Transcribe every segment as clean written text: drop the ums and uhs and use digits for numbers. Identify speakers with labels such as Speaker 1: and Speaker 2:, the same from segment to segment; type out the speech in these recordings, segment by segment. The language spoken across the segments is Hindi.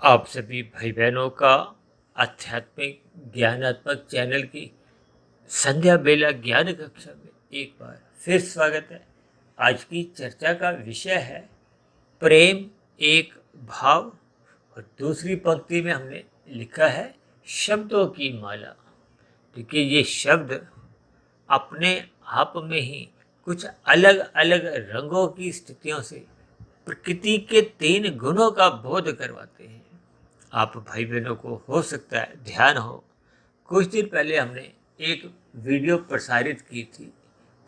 Speaker 1: आप सभी भाई बहनों का आध्यात्मिक ज्ञानात्मक चैनल की संध्या बेला ज्ञान कक्षा में एक बार फिर स्वागत है। आज की चर्चा का विषय है प्रेम एक भाव, और दूसरी पंक्ति में हमने लिखा है शब्दों की माला। देखिए, ये शब्द अपने आप में ही कुछ अलग अलग रंगों की स्थितियों से प्रकृति के 3 गुणों का बोध करवाते हैं। आप भाई बहनों को हो सकता है ध्यान हो, कुछ दिन पहले हमने एक वीडियो प्रसारित की थी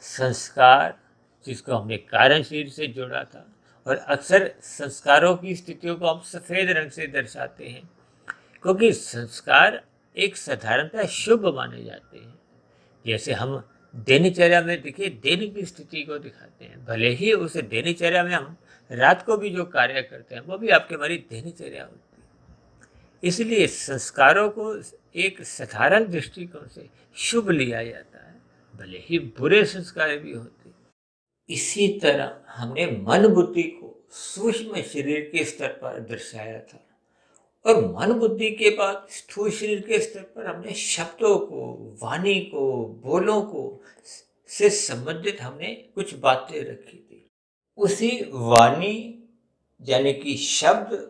Speaker 1: संस्कार, जिसको हमने कारण शरीर से जोड़ा था। और अक्सर संस्कारों की स्थितियों को हम सफ़ेद रंग से दर्शाते हैं, क्योंकि संस्कार एक साधारणतः शुभ माने जाते हैं। जैसे हम दिनचर्या में देखिए दिन की स्थिति को दिखाते हैं, भले ही उस दिनचर्या में हम रात को भी जो कार्य करते हैं वो भी आपके हमारी दिनचर्या होती है। इसलिए संस्कारों को एक साधारण दृष्टिकोण से शुभ लिया जाता है, भले ही बुरे संस्कार भी होते हैं। इसी तरह हमने मन बुद्धि को सूक्ष्म शरीर के स्तर पर दर्शाया था, और मन बुद्धि के बाद स्थूल शरीर के स्तर पर हमने शब्दों को, वाणी को, बोलों को से संबंधित हमने कुछ बातें रखी थी। उसी वाणी यानी कि शब्द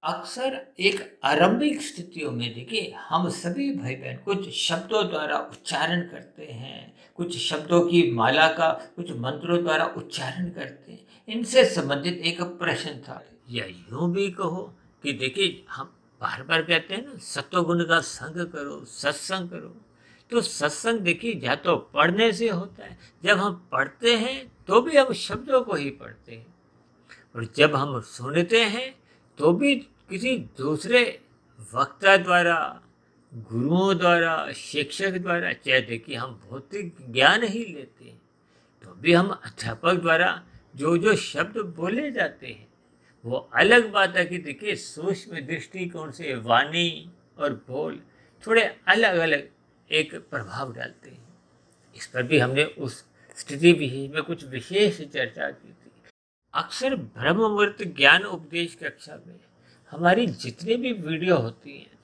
Speaker 1: अक्सर एक आरंभिक स्थितियों में देखिए हम सभी भाई बहन कुछ शब्दों द्वारा उच्चारण करते हैं, कुछ शब्दों की माला का कुछ मंत्रों द्वारा उच्चारण करते हैं। इनसे संबंधित एक प्रश्न था, या यूं भी कहो कि देखिए हम बार बार कहते हैं ना, सत्वगुण का संग करो, सत्संग करो। तो सत्संग देखिए या तो पढ़ने से होता है, जब हम पढ़ते हैं तो भी हम शब्दों को ही पढ़ते हैं, और जब हम सुनते हैं तो भी किसी दूसरे वक्ता द्वारा, गुरुओं द्वारा, शिक्षक द्वारा, चाहे देखिए हम भौतिक ज्ञान ही लेते हैं तो भी हम अध्यापक द्वारा जो जो शब्द बोले जाते हैं वो अलग बात है कि देखिए सूक्ष्म दृष्टिकोण से वाणी और बोल थोड़े अलग अलग एक प्रभाव डालते हैं। इस पर भी हमने उस स्थिति विशेष में कुछ विशेष चर्चा की थी। अक्सर ब्रह्म मुहूर्त ज्ञान उपदेश कक्षा में हमारी जितनी भी वीडियो होती हैं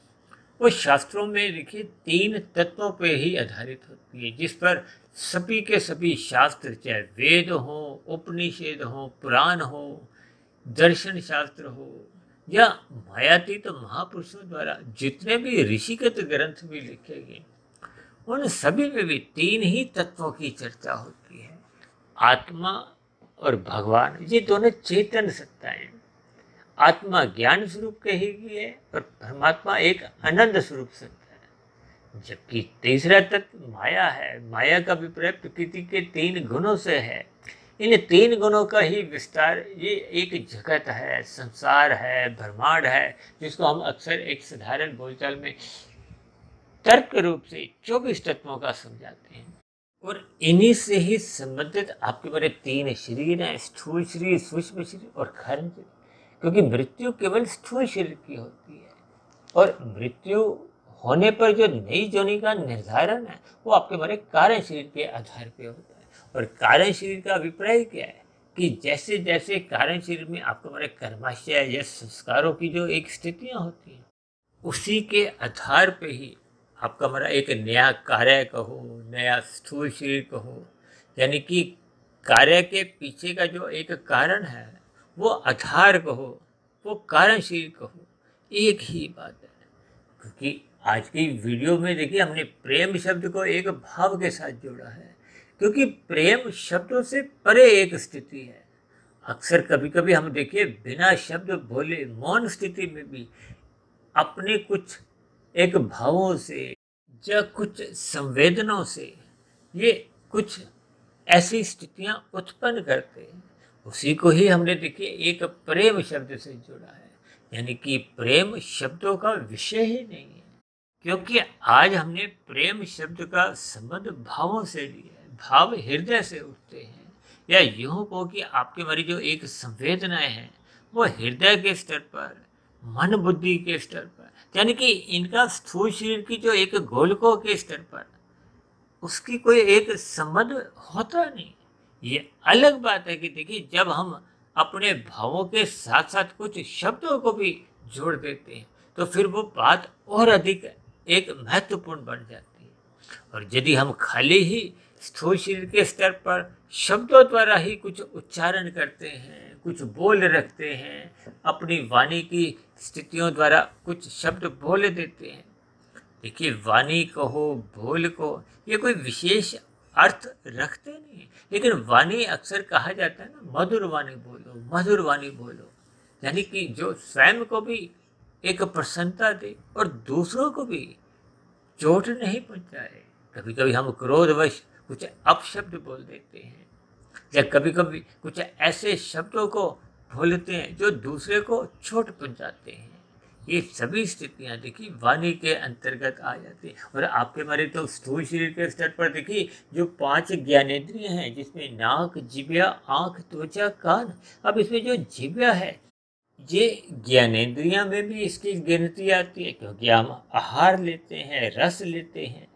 Speaker 1: वो शास्त्रों में देखिए 3 तत्वों पे ही आधारित होती है, जिस पर सभी के सभी शास्त्र, चाहे वेद हो, उपनिषद हो, पुराण हो, दर्शन शास्त्र हो, या मायातीत महापुरुषों द्वारा जितने भी ऋषिगत ग्रंथ भी लिखे गए, उन सभी में भी 3 ही तत्वों की चर्चा होती है। आत्मा और भगवान, ये दोनों चेतन सत्ताएं। आत्मा ज्ञान स्वरूप कही गई है और परमात्मा एक आनंद स्वरूप सत्ता है। जबकि तीसरा तत्व माया है। माया का अभिप्राय प्रकृति के 3 गुणों से है। इन 3 गुणों का ही विस्तार ये एक जगत है, संसार है, ब्रह्मांड है, जिसको हम अक्सर एक साधारण बोलचाल में तर्क रूप से 24 तत्वों का समझाते हैं। और इन्हीं से ही संबंधित आपके बड़े 3 शरीर हैं, स्थूल शरीर, सूक्ष्म शरीर और कारण शरीर। क्योंकि मृत्यु केवल स्थूल शरीर की होती है, और मृत्यु होने पर जो नई जोनी का निर्धारण है वो आपके बड़े कारण शरीर के आधार पे होता है। और कारण शरीर का अभिप्राय क्या है कि जैसे जैसे कारण शरीर में आपके बड़े कर्माशय या संस्कारों की जो एक स्थितियाँ होती हैं, उसी के आधार पे ही आपका हमारा एक नया कार्य कहो, नया स्थूल शरीर कहो, यानी कि कार्य के पीछे का जो एक कारण है वो आधार कहो, वो कारण शरीर कहो, एक ही बात है। क्योंकि आज की वीडियो में देखिए हमने प्रेम शब्द को एक भाव के साथ जोड़ा है, क्योंकि प्रेम शब्दों से परे एक स्थिति है। अक्सर कभी कभी हम देखिए बिना शब्द बोले मौन स्थिति में भी अपने कुछ एक भावों से या कुछ संवेदनाओं से ये कुछ ऐसी स्थितियां उत्पन्न करते हैं। उसी को ही हमने देखिए एक प्रेम शब्द से जोड़ा है, यानी कि प्रेम शब्दों का विषय ही नहीं है, क्योंकि आज हमने प्रेम शब्द का संबंध भावों से लिया है। भाव हृदय से उठते हैं, या यूं कहो कि आपके हमारी जो एक संवेदनाएं हैं वो हृदय के स्तर पर, मन बुद्धि के स्तर पर, यानी कि इनका स्थूल शरीर की जो एक गोलकों के स्तर पर उसकी कोई एक संबंध होता नहीं। ये अलग बात है कि देखिए जब हम अपने भावों के साथ साथ कुछ शब्दों को भी जोड़ देते हैं तो फिर वो बात और अधिक एक महत्वपूर्ण बन जाती है। और यदि हम खाली ही स्थूल शरीर के स्तर पर शब्दों द्वारा ही कुछ उच्चारण करते हैं, कुछ बोल रखते हैं, अपनी वाणी की स्थितियों द्वारा कुछ शब्द बोल देते हैं, देखिए वाणी कहो, बोल कहो, ये कोई विशेष अर्थ रखते नहीं, लेकिन वाणी अक्सर कहा जाता है ना, मधुर वाणी बोलो, मधुर वाणी बोलो, यानी कि जो स्वयं को भी एक प्रसन्नता दे और दूसरों को भी चोट नहीं पहुंचाए। कभी कभी हम क्रोधवश कुछ अपशब्द बोल देते हैं या कभी कभी कुछ ऐसे शब्दों को बोलते हैं जो दूसरे को चोट पहुंचाते हैं। ये सभी स्थितियां देखिए वाणी के अंतर्गत आ जाती है। और आपके हमारे तो स्थूल शरीर के स्तर पर देखिए जो 5 ज्ञानेंद्रिय हैं, जिसमें नाक, जिह्वा, आंख, त्वचा, कान। अब इसमें जो जिह्वा है, ये ज्ञानेंद्रिया में भी इसकी गिनती आती है, क्योंकि हम आहार लेते हैं, रस लेते हैं,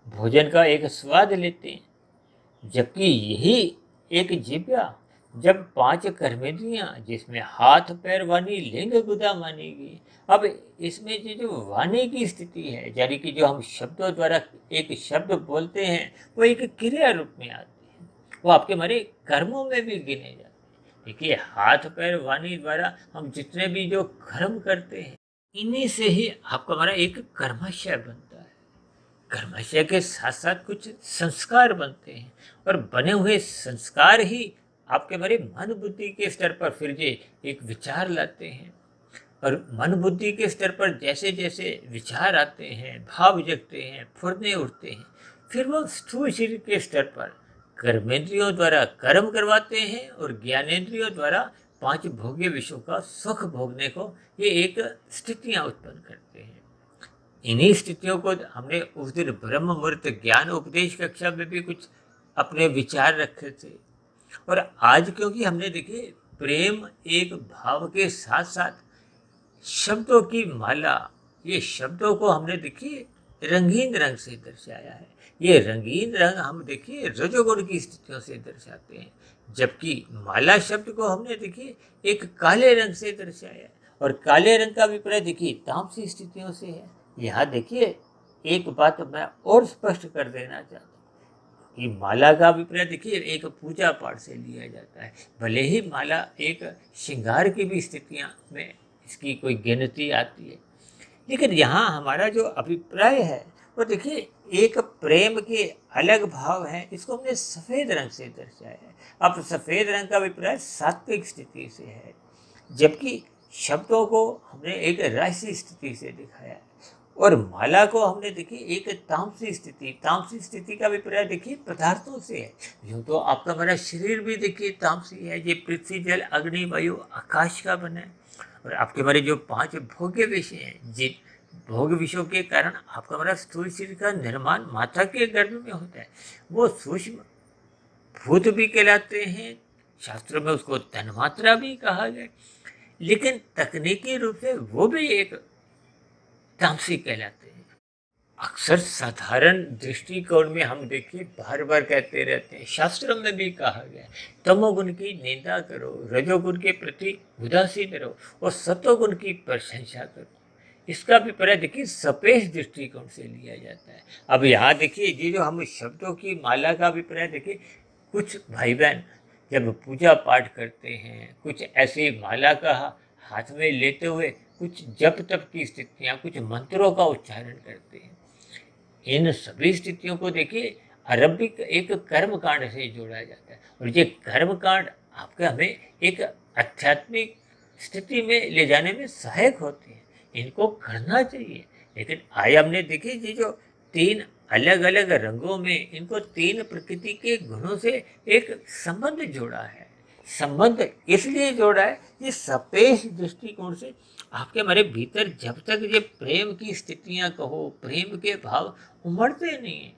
Speaker 1: भोजन का एक स्वाद लेते हैं। जबकि यही एक जिह्वा जब 5 कर्मेंद्रियां, जिसमें हाथ, पैर, वाणी, लिंग, गुदा मानी गई, अब इसमें जो वाणी की स्थिति है, यानी कि जो हम शब्दों द्वारा एक शब्द बोलते हैं, वो एक क्रिया रूप में आती है, वो आपके हमारे कर्मों में भी गिने जाते हैं। देखिए हाथ, पैर, वाणी द्वारा हम जितने भी जो कर्म करते हैं, इन्हीं से ही आपका हमारा एक कर्माशय बनता है। कर्माशय के साथ साथ कुछ संस्कार बनते हैं और बने हुए संस्कार ही आपके हमारे मन बुद्धि के स्तर पर फिर ये एक विचार लाते हैं। और मन बुद्धि के स्तर पर जैसे जैसे विचार आते हैं, भाव जगते हैं, फुरने उठते हैं, फिर वो स्थूल शरीर के स्तर पर कर्मेंद्रियों द्वारा कर्म करवाते हैं और ज्ञानेंद्रियों द्वारा 5 भोग्य विषयों का सुख भोगने को ये एक स्थितियां उत्पन्न करते हैं। इन्हीं स्थितियों को हमने उस दिन ब्रह्म मुहूर्त ज्ञान उपदेश कक्षा में भी कुछ अपने विचार रखे थे। और आज क्योंकि हमने देखिए प्रेम एक भाव के साथ साथ शब्दों की माला, ये शब्दों को हमने देखिए रंगीन रंग से दर्शाया है। ये रंगीन रंग हम देखिए रजोगुण की स्थितियों से दर्शाते हैं, जबकि माला शब्द को हमने देखिए एक काले रंग से दर्शाया है। और काले रंग का अभिप्राय देखिए तामसी स्थितियों से है। यहाँ देखिए एक बात मैं और स्पष्ट कर देना चाहता हूँ कि माला का अभिप्राय देखिए एक पूजा पाठ से लिया जाता है। भले ही माला एक श्रृंगार की भी स्थितियाँ में इसकी कोई गिनती आती है, लेकिन यहाँ हमारा जो अभिप्राय है वो देखिए एक प्रेम के अलग भाव है, इसको हमने सफ़ेद रंग से दर्शाया है। अब सफ़ेद रंग का अभिप्राय सात्विक स्थिति से है, जबकि शब्दों को हमने एक राशि स्थिति से दिखाया है। और माला को हमने देखिए एक तामसी स्थिति का अभिप्राय देखिए पदार्थों से है। यूँ तो आपका हमारा शरीर भी देखिए तामसी है, ये पृथ्वी, जल, अग्नि, वायु, आकाश का बना है। और आपके हमारे जो 5 भोग्य विषय हैं, जिन भोग विषयों के कारण आपका हमारा स्थूल शरीर का निर्माण माता के गर्भ में होता है, वो सूक्ष्म भूत भी कहलाते हैं। शास्त्रों में उसको तन्मात्रा भी कहा गया, लेकिन तकनीकी रूप से वो भी एक तामसी कहलाते हैं। अक्सर साधारण दृष्टिकोण में हम देखिए बार बार कहते रहते हैं, शास्त्रों में भी कहा गया, तमोगुण की निंदा करो, रजोगुण के प्रति उदासीन रहो और सतोगुण की प्रशंसा करो। इसका अभिप्राय देखिए सपेश दृष्टिकोण से लिया जाता है। अब यहाँ देखिए ये जो हम शब्दों की माला का अभिप्राय देखिए, कुछ भाई बहन जब पूजा पाठ करते हैं, कुछ ऐसी माला का हाथ में लेते हुए कुछ जप तप की स्थितियाँ, कुछ मंत्रों का उच्चारण करते हैं। इन सभी स्थितियों को देखिए आरंभिक एक कर्म कांड से जोड़ा जाता है, और ये कर्म कांड आपका हमें एक आध्यात्मिक स्थिति में ले जाने में सहायक होते हैं। इनको करना चाहिए। लेकिन आए हमने देखिए ये जो 3 अलग अलग रंगों में इनको 3 प्रकृति के गुणों से एक संबंध जोड़ा है। संबंध इसलिए जोड़ा है, ये सपेश दृष्टिकोण से आपके हमारे भीतर जब तक ये प्रेम की स्थितियां कहो, प्रेम के भाव उमड़ते नहीं हैं,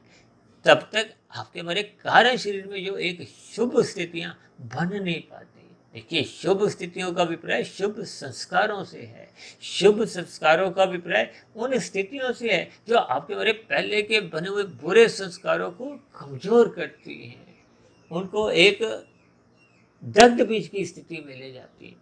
Speaker 1: तब तक आपके हमारे कारण शरीर में जो एक शुभ स्थितियां बन नहीं पाती। देखिए शुभ स्थितियों का अभिप्राय शुभ संस्कारों से है। शुभ संस्कारों का अभिप्राय उन स्थितियों से है जो आपके हमारे पहले के बने हुए बुरे संस्कारों को कमजोर करती हैं, उनको एक दग्ध बीज की स्थिति में ले जाती है।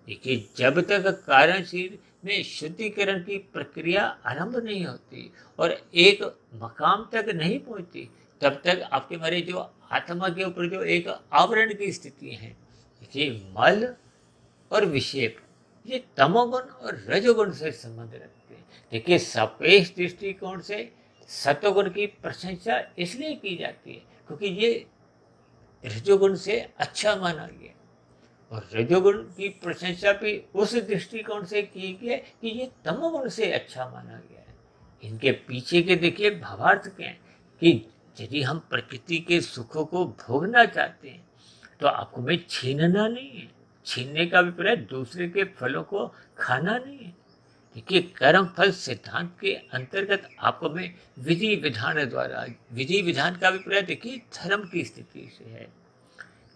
Speaker 1: देखिए जब तक कारण शरीर में शुद्धिकरण की प्रक्रिया आरंभ नहीं होती और एक मकाम तक नहीं पहुंचती, तब तक आपके हमारे जो आत्मा के ऊपर जो एक आवरण की स्थिति है, ये मल और विक्षेप, ये तमोगुण और रजोगुण से संबंध रखते हैं। देखिए, सापेक्ष दृष्टिकोण से सत्वगुण की प्रशंसा इसलिए की जाती है क्योंकि ये रजोगुण से अच्छा माना गया, और रजोगुण की प्रशंसा भी उस दृष्टिकोण से की गई है कि ये तमोगुण से अच्छा माना गया है। इनके पीछे के देखिए भावार्थ क्या है कि यदि हम प्रकृति के सुखों को भोगना चाहते हैं तो आपको में छीनना नहीं है, छीनने का अभिप्राय दूसरे के फलों को खाना नहीं है। देखिए, कर्म फल सिद्धांत के अंतर्गत आपको में विधि विधान द्वारा, विधि विधान का अभिप्राय देखिए धर्म की स्थिति से है,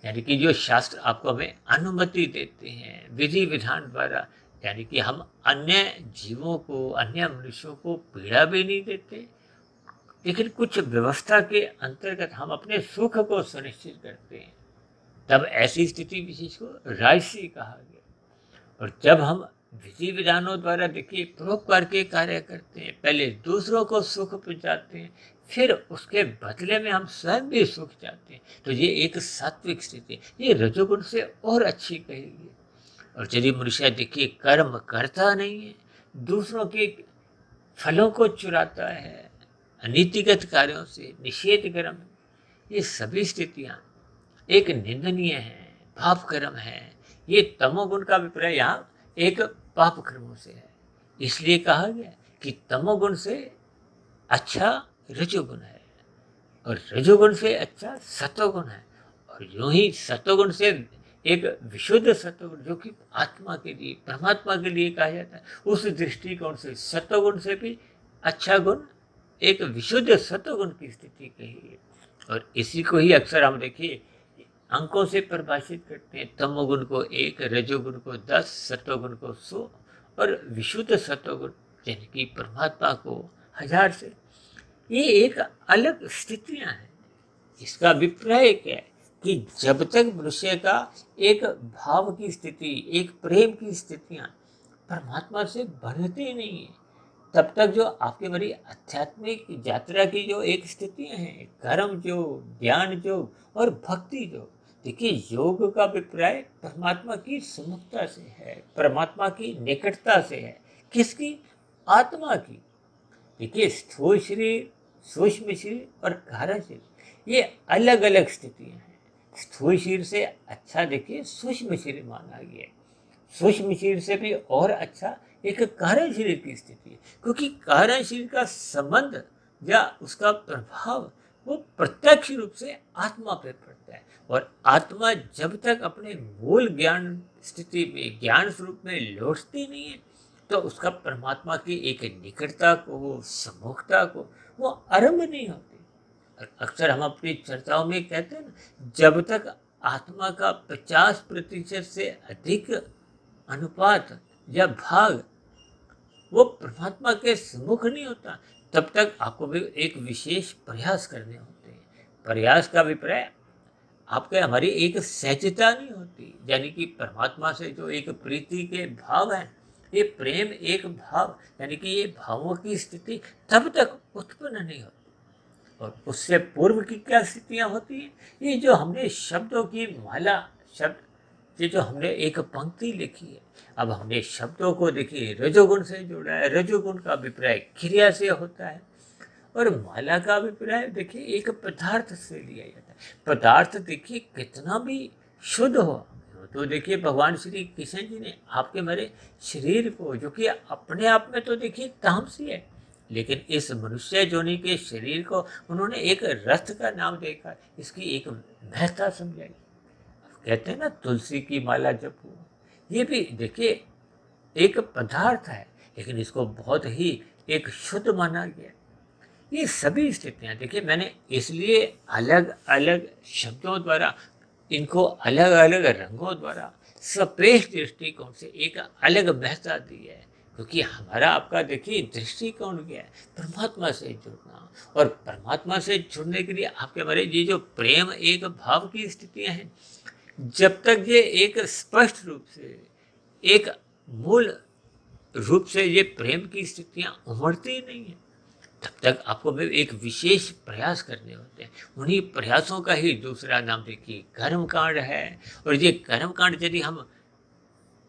Speaker 1: यानी कि जो शास्त्र आपको हमें अनुमति देते हैं विधि विधान द्वारा, यानी कि हम अन्य जीवों को, अन्य मनुष्यों को पीड़ा भी नहीं देते, लेकिन कुछ व्यवस्था के अंतर्गत हम अपने सुख को सुनिश्चित करते हैं, तब ऐसी स्थिति विशेष को राजसी कहा गया। और जब हम विधि विधानों द्वारा देखिए परोपकार के कार्य करते हैं, पहले दूसरों को सुख पहुंचाते हैं, फिर उसके बदले में हम स्वयं भी सुख चाहते हैं, तो ये एक सात्विक स्थिति, ये रजोगुण से और अच्छी कहेगी। और यदि मनुष्य देखिए कर्म करता नहीं है, दूसरों के फलों को चुराता है, अनीतिगत कार्यों से निषेध कर्म, ये सभी स्थितियाँ एक निंदनीय है, पाप कर्म है। ये तमोगुण का अभिप्राय यहाँ एक पाप कर्मों से है, इसलिए कहा गया कि तमोगुण से अच्छा रजोगुण है और रजोगुण से अच्छा सत्वगुण है, और यूं ही सत्वगुण से एक विशुद्ध सत्वगुण जो कि आत्मा के लिए, परमात्मा के लिए कहा जाता है, उस दृष्टिकोण से सत्वगुण से भी अच्छा गुण एक विशुद्ध सत्वगुण की स्थिति कही है। और इसी को ही अक्सर हम देखिए अंकों से परिभाषित करते हैं, तमोगुण को 1, रजोगुण को 10, सत्वगुण को 100 और विशुद्ध सत्वगुण यानी कि परमात्मा को 1000 से। ये एक अलग स्थितियां हैं। इसका अभिप्राय क्या है कि जब तक मनुष्य का एक भाव की स्थिति, एक प्रेम की स्थितियां परमात्मा से बनती नहीं है, तब तक जो आपके मेरी आध्यात्मिक यात्रा की जो एक स्थितियां हैं, कर्म जो, ज्ञान जो और भक्ति जो, देखिए योग का अभिप्राय परमात्मा की सम्मुखता से है, परमात्मा की निकटता से है। किसकी? आत्मा की। देखिए स्थूल शरीर, सूक्ष्म शरीर और कारण शरीर, ये अलग अलग स्थितियां हैं। स्थूल शरीर से अच्छा देखिए सूक्ष्म शरीर माना गया, सूक्ष्म शरीर से भी और अच्छा एक कारण शरीर की स्थिति है, क्योंकि कारण शरीर का संबंध या उसका प्रभाव वो प्रत्यक्ष रूप से आत्मा पर पड़ता है, और आत्मा जब तक अपने मूल ज्ञान स्थिति में, ज्ञान स्वरूप में लौटती नहीं है, तो उसका परमात्मा की एक निकटता को, सम्मुखता को वो आरंभ नहीं होती। अक्सर हम अपनी चर्चाओं में कहते हैं ना, जब तक आत्मा का 50% से अधिक अनुपात या भाग वो परमात्मा के सम्मुख नहीं होता, तब तक आपको भी एक विशेष प्रयास करने होते हैं। प्रयास का अभिप्राय आपके हमारी एक सहजता नहीं होती, यानी कि परमात्मा से जो एक प्रीति के भाव है, ये प्रेम एक भाव, यानी कि ये भावों की स्थिति तब तक उत्पन्न नहीं होती। और उससे पूर्व की क्या स्थितियां होती हैं? ये जो हमने शब्दों की माला, शब्द, ये जो हमने एक पंक्ति लिखी है, अब हमने शब्दों को देखिए रजोगुण से जोड़ा है। रजोगुण का अभिप्राय क्रिया से होता है, और माला का अभिप्राय देखिए एक पदार्थ से लिया जाता है। पदार्थ देखिए कितना भी शुद्ध हो, तो देखिए भगवान श्री कृष्ण जी ने आपके मेरे शरीर को, जो कि अपने आप में तो देखिए तामसी है, लेकिन इस मनुष्य जोनि के शरीर को उन्होंने एक रथ का नाम देखा, इसकी एक महत्ता समझाई। कहते हैं ना तुलसी की माला जपो, ये भी देखिए एक पदार्थ है, लेकिन इसको बहुत ही एक शुद्ध माना गया। ये सभी स्थितियाँ देखिए मैंने इसलिए अलग अलग शब्दों द्वारा, इनको अलग अलग रंगों द्वारा सापेक्ष दृष्टिकोण से एक अलग महत्ता दी है, क्योंकि हमारा आपका देखिए दृष्टिकोण क्या है? परमात्मा से जुड़ना, और परमात्मा से जुड़ने के लिए आपके हमारे ये जो प्रेम एक भाव की स्थितियाँ हैं, जब तक ये एक स्पष्ट रूप से एक मूल रूप से ये प्रेम की स्थितियाँ उमड़ती ही नहीं हैं, तब तक आपको में एक विशेष प्रयास करने होते हैं। उन्हीं प्रयासों का ही दूसरा नाम देखिए कर्मकांड है। और ये कर्मकांड यदि हम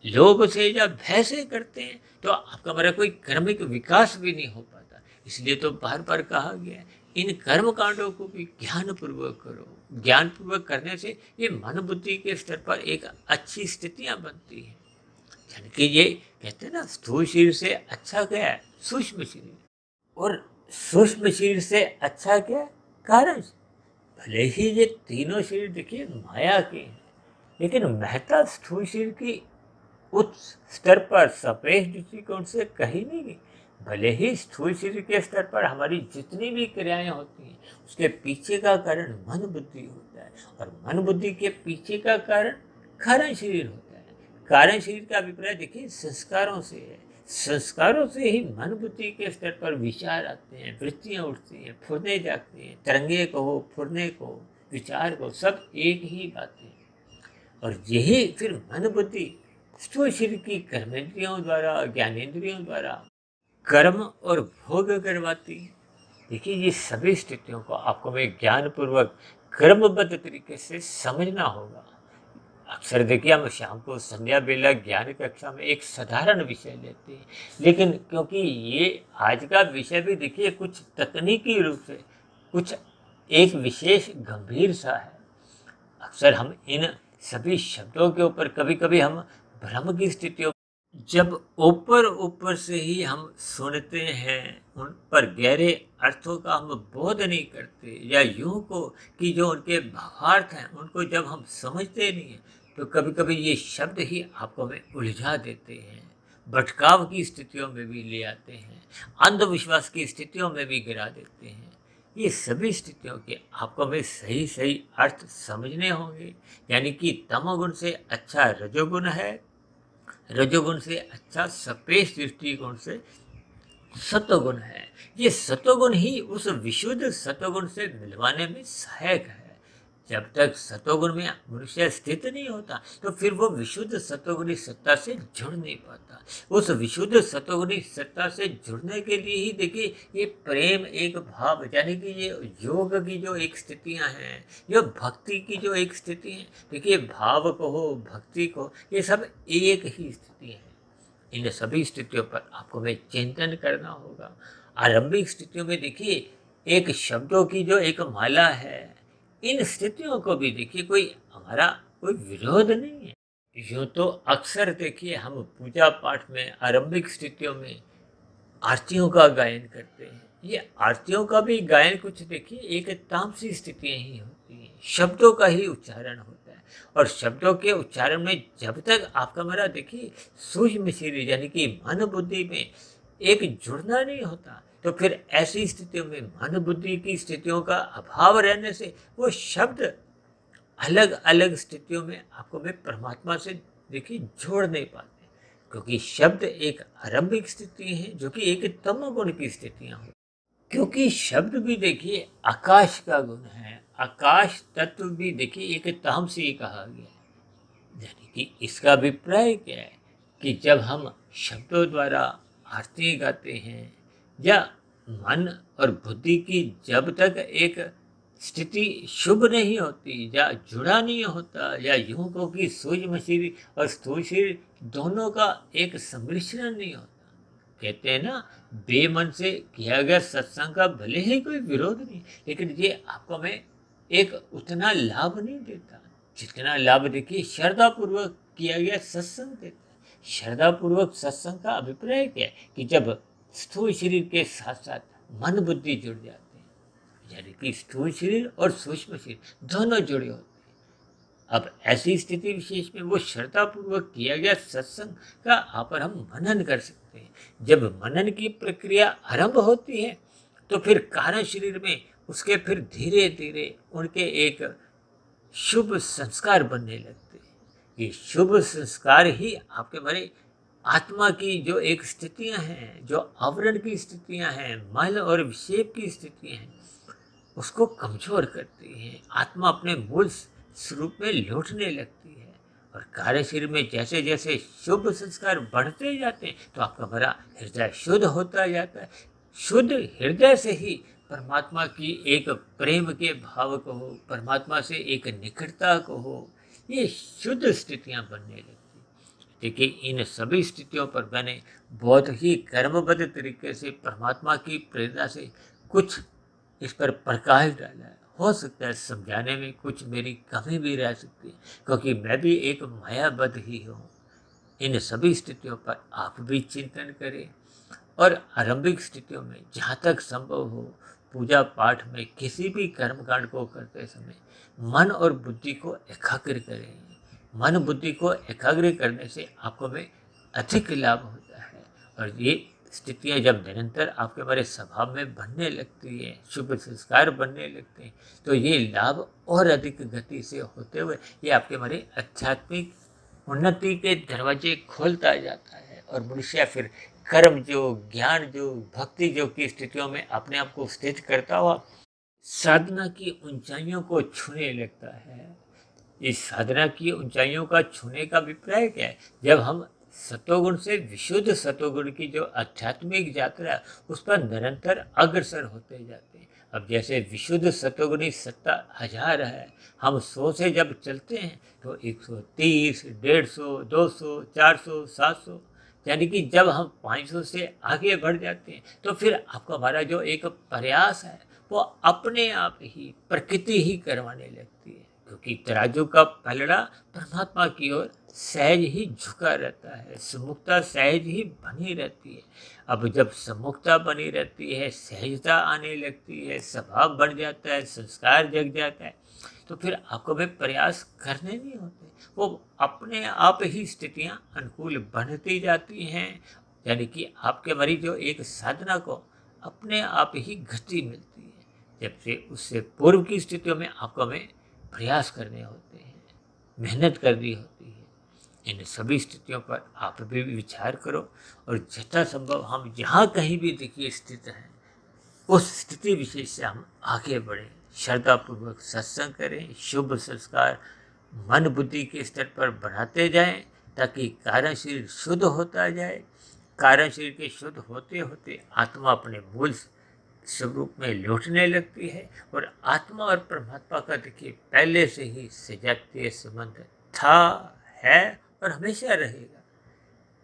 Speaker 1: लोभ से या भय से करते हैं तो आपका हमारा कोई कर्मिक विकास भी नहीं हो पाता। इसलिए तो बार बार कहा गया है इन कर्म कांडों को भी ज्ञान पूर्वक करो। ज्ञान पूर्वक करने से ये मन बुद्धि के स्तर पर एक अच्छी स्थितियां बनती हैं। यानी कि ये कहते हैं ना, स्थूल शरीर से अच्छा क्या है? सूक्ष्म शरीर। और सूक्ष्म शरीर से अच्छा क्या है? कारण। भले ही ये तीनों शरीर देखिए माया के हैं, लेकिन महत्ता स्थूल शरीर की उच्च स्तर पर सापेक्ष दृष्टिकोण से कहीं नहीं गई। भले ही स्थूल शरीर के स्तर पर हमारी जितनी भी क्रियाएं होती हैं उसके पीछे का कारण मन बुद्धि होता है, और मन बुद्धि के पीछे का कारण कारण शरीर होता है। कारण शरीर का अभिप्राय देखिए संस्कारों से है। संस्कारों से ही मन बुद्धि के स्तर पर विचार आते हैं, वृत्तियां उठती हैं, फुरने जागती हैं। तरंगे को, फुरने को, विचार को, सब एक ही बात है। और यही फिर मन बुद्धि स्थूल शरीर की कर्मेंद्रियों द्वारा, ज्ञानेंद्रियों द्वारा कर्म और भोग करवाती है। देखिए ये सभी स्थितियों को आपको में ज्ञान पूर्वक क्रमबद्ध तरीके से समझना होगा। अक्सर देखिए हम शाम को संध्या बेला ज्ञान कक्षा में एक साधारण विषय लेते हैं, लेकिन क्योंकि ये आज का विषय भी देखिए कुछ तकनीकी रूप से कुछ एक विशेष गंभीर सा है, अक्सर हम इन सभी शब्दों के ऊपर कभी कभी हम भ्रम की स्थितियों, जब ऊपर ऊपर से ही हम सुनते हैं, उन पर गहरे अर्थों का हम बोध नहीं करते, या यूं को कि जो उनके भावार्थ हैं उनको जब हम समझते नहीं हैं, तो कभी कभी ये शब्द ही आपको हमें उलझा देते हैं, भटकाव की स्थितियों में भी ले आते हैं, अंधविश्वास की स्थितियों में भी गिरा देते हैं। ये सभी स्थितियों के आपको हमें सही सही अर्थ समझने होंगे। यानी कि तमोगुण से अच्छा रजोगुण है, रजोगुण से अच्छा सपेक्ष दृष्टिकोण से सत्वगुण है। ये सत्वगुण ही उस विशुद्ध सत्वगुण से मिलवाने में सहायक है। जब तक सत्वगुण में मनुष्य स्थित नहीं होता तो फिर वो विशुद्ध सत्वगुणी सत्ता से जुड़ नहीं पाता। उस विशुद्ध सत्वगुणी सत्ता से जुड़ने के लिए ही देखिए ये प्रेम एक भाव, यानी कि ये योग की जो एक स्थितियां हैं, ये भक्ति की जो एक स्थिति है, देखिए भाव को हो, भक्ति को, ये सब एक ही स्थिति है। इन सभी स्थितियों पर आपको में चिंतन करना होगा। आरंभिक स्थितियों में देखिए एक शब्दों की जो एक माला है, इन स्थितियों को भी देखिए कोई हमारा कोई विरोध नहीं है। यूँ तो अक्सर देखिए हम पूजा पाठ में आरंभिक स्थितियों में आरतियों का गायन करते हैं। ये आरतियों का भी गायन कुछ देखिए एक तामसी स्थितियाँ ही होती हैं, शब्दों का ही उच्चारण होता है। और शब्दों के उच्चारण में जब तक आपका मेरा देखिए सूक्ष्म शरीर यानी कि मन बुद्धि में एक जुड़ना नहीं होता, तो फिर ऐसी स्थितियों में मन बुद्धि की स्थितियों का अभाव रहने से वो शब्द अलग अलग स्थितियों में आपको में परमात्मा से देखिए जोड़ नहीं पाते, क्योंकि शब्द एक आरंभिक स्थिति है जो कि एक तमोगुण की स्थितियां हो। क्योंकि शब्द भी देखिए आकाश का गुण है, आकाश तत्व भी देखिए एक तामसी कहा गया है। यानी कि इसका अभिप्राय क्या है कि जब हम शब्दों द्वारा आरती गाते हैं या मन और बुद्धि की जब तक एक स्थिति शुभ नहीं होती या जुड़ा नहीं होता, या यूं को कि सूक्ष्म शरीर और स्थूल शरीर दोनों का एक सम्मिश्रण नहीं होता, कहते हैं ना बेमन से किया गया सत्संग का भले ही कोई विरोध नहीं, लेकिन ये आपको में एक उतना लाभ नहीं देता जितना लाभ देखिए श्रद्धा पूर्वक किया गया सत्संग देता है। श्रद्धा पूर्वक सत्संग का अभिप्राय क्या है कि जब स्थूल शरीर के साथ साथ मन बुद्धि जुड़ जाते हैं, यानी कि स्थूल शरीर और सूक्ष्म शरीर दोनों जुड़े होते हैं। अब ऐसी स्थिति विशेष में वो श्रद्धा पूर्वक किया गया सत्संग का आप पर हम मनन कर सकते हैं। जब मनन की प्रक्रिया आरंभ होती है तो फिर कारण शरीर में उसके फिर धीरे धीरे उनके एक शुभ संस्कार बनने लगते हैं। ये शुभ संस्कार ही आपके बारे आत्मा की जो एक स्थितियां हैं, जो आवरण की स्थितियां हैं, मल और विक्षेप की स्थितियां हैं, उसको कमजोर करती हैं। आत्मा अपने मूल स्वरूप में लौटने लगती है और कार्यशील में जैसे जैसे शुभ संस्कार बढ़ते जाते हैं तो आपका हमारा हृदय शुद्ध होता जाता है। शुद्ध हृदय से ही परमात्मा की एक प्रेम के भाव को हो, परमात्मा से एक निकटता को हो, ये शुद्ध स्थितियां बनने लगती। देखिए, इन सभी स्थितियों पर मैंने बहुत ही कर्मबद्ध तरीके से परमात्मा की प्रेरणा से कुछ इस पर प्रकाश डाला है। हो सकता है समझाने में कुछ मेरी कमी भी रह सकती है, क्योंकि मैं भी एक मायाबद्ध ही हूँ। इन सभी स्थितियों पर आप भी चिंतन करें और आरंभिक स्थितियों में जहाँ तक संभव हो पूजा पाठ में किसी भी कर्मकांड को करते समय मन और बुद्धि को एकाग्र करें। मन बुद्धि को एकाग्र करने से आपको में अधिक लाभ होता है और ये स्थितियाँ जब निरंतर आपके हमारे स्वभाव में बनने लगती है, शुभ संस्कार बनने लगते हैं, तो ये लाभ और अधिक गति से होते हुए ये आपके हमारे आध्यात्मिक उन्नति के दरवाजे खोलता जाता है और मनुष्य फिर कर्म जो, ज्ञान जो, भक्ति जो की स्थितियों में अपने आप को स्थित करता हुआ साधना की ऊंचाइयों को छूने लगता है। इस साधना की ऊंचाइयों का छूने का अभिप्राय क्या है? जब हम सतोगुण से विशुद्ध सतोगुण की जो आध्यात्मिक यात्रा है उस पर निरंतर अग्रसर होते जाते हैं। अब जैसे विशुद्ध सतोगुणी सत्ता 1000 है, हम 100 से जब चलते हैं तो 130, 150, 200, 400, 700, यानी कि जब हम 500 से आगे बढ़ जाते हैं तो फिर आपका हमारा जो एक प्रयास है वो अपने आप ही प्रकृति ही करवाने लगती है, क्योंकि तराजू का पलड़ा परमात्मा की ओर सहज ही झुका रहता है, सम्मुखता सहज ही बनी रहती है। अब जब सम्मुखता बनी रहती है, सहजता आने लगती है, स्वभाव बढ़ जाता है, संस्कार जग जाता है, तो फिर आपको भी प्रयास करने नहीं होते, वो अपने आप ही स्थितियां अनुकूल बनती जाती हैं। यानी कि आपके मरी जो एक साधना को अपने आप ही गति मिलती है, जबसे उससे पूर्व की स्थितियों में आपको हमें प्रयास करने होते हैं, मेहनत करनी होती है। इन सभी स्थितियों पर आप भी विचार करो और जितना संभव हम जहाँ कहीं भी देखिए स्थित हैं उस स्थिति विशेष से हम आगे बढ़ें, श्रद्धापूर्वक सत्संग करें, शुभ संस्कार मन बुद्धि के स्तर पर बढ़ाते जाएं ताकि कारण शरीर शुद्ध होता जाए। कारण शरीर के शुद्ध होते होते आत्मा अपने मूल स्वरूप में लौटने लगती है और आत्मा और परमात्मा का देखिए पहले से ही सजातीय संबंध था, है और हमेशा रहेगा।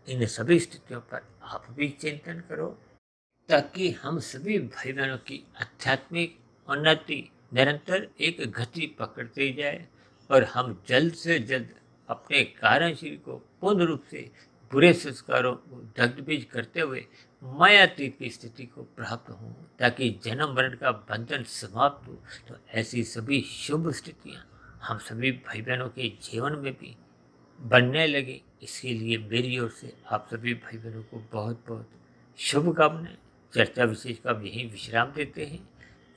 Speaker 1: इन सभी स्थितियों पर आप भी चिंतन करो ताकि हम सभी भाई बहनों की आध्यात्मिक उन्नति निरंतर एक गति पकड़ती जाए और हम जल्द से जल्द अपने कार्यशील को पूर्ण रूप से बुरे संस्कारों को दग्धबीज करते हुए मायातीत की स्थिति को प्राप्त हों ताकि जन्म मरण का बंधन समाप्त हो। तो ऐसी सभी शुभ स्थितियाँ हम सभी भाई बहनों के जीवन में भी बनने लगे, इसके लिए मेरी ओर से आप सभी भाई बहनों को बहुत बहुत शुभकामनाएं। चर्चा विशेष का यहीं विश्राम देते हैं।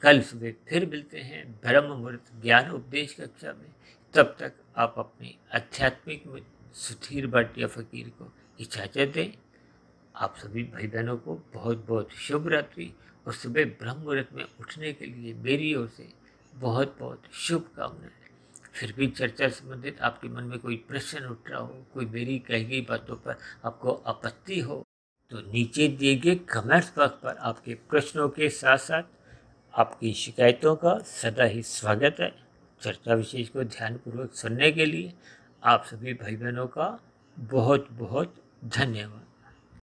Speaker 1: कल सुबह फिर मिलते हैं ब्रह्म मुहूर्त ज्ञान उपदेश कक्षा में। तब तक आप अपने आध्यात्मिक सुधीर भाटिया फकीर को इजाज़त दें। आप सभी भाई बहनों को बहुत बहुत शुभ रात्रि और सुबह ब्रह्म मुहूर्त में उठने के लिए मेरी ओर से बहुत बहुत शुभकामनाएं। फिर भी चर्चा संबंधित आपके मन में कोई प्रश्न उठ रहा हो, कोई मेरी कही गई बातों पर आपको आपत्ति हो, तो नीचे दिए गए कमेंट्स बॉक्स पर आपके प्रश्नों के साथ साथ आपकी शिकायतों का सदा ही स्वागत है। चर्चा विशेष को ध्यानपूर्वक सुनने के लिए आप सभी भाई बहनों का बहुत बहुत धन्यवाद।